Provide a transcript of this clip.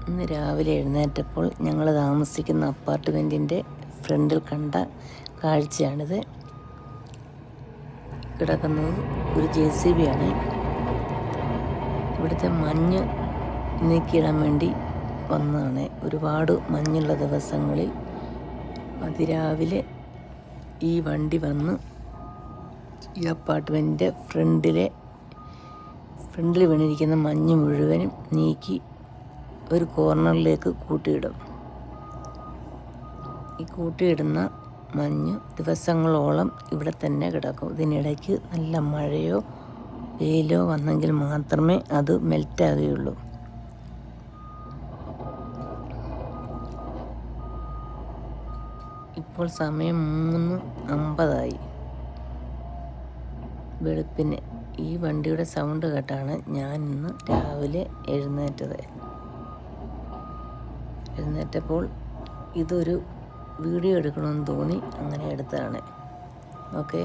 ഇന്ന് രാവിലെ എഴുന്നേറ്റപ്പോൾ ഞങ്ങൾ താമസിക്കുന്ന അപ്പാർട്ട്മെൻറ്റിൻ്റെ ഫ്രണ്ടിൽ കണ്ട കാഴ്ചയാണിത്. കിടക്കുന്നത് ഒരു JCB ആണ്. ഇവിടുത്തെ മഞ്ഞ് നീക്കിയിടാൻ വേണ്ടി വന്നതാണ്. ഒരുപാട് മഞ്ഞുള്ള ദിവസങ്ങളിൽ അതിരാവിലെ ഈ വണ്ടി വന്ന് ഈ അപ്പാർട്ട്മെൻറ്റിൻ്റെ ഫ്രണ്ടിൽ വീണിരിക്കുന്ന മഞ്ഞ് മുഴുവനും നീക്കി ഒരു കോർണറിലേക്ക് കൂട്ടിയിടും. ഈ കൂട്ടിയിടുന്ന മഞ്ഞ് ദിവസങ്ങളോളം ഇവിടെ തന്നെ കിടക്കും. ഇതിനിടയ്ക്ക് നല്ല മഴയോ വെയിലോ വന്നെങ്കിൽ മാത്രമേ അത് മെൽറ്റാകുകയുള്ളൂ. ഇപ്പോൾ സമയം 3:50 വെളുപ്പിന്. ഈ വണ്ടിയുടെ സൗണ്ട് കേട്ടാണ് ഞാൻ ഇന്ന് രാവിലെ എഴുന്നേറ്റപ്പോൾ ഇതൊരു വീഡിയോ എടുക്കണമെന്ന് തോന്നി, അങ്ങനെ എടുത്തതാണ്. ഓക്കെ.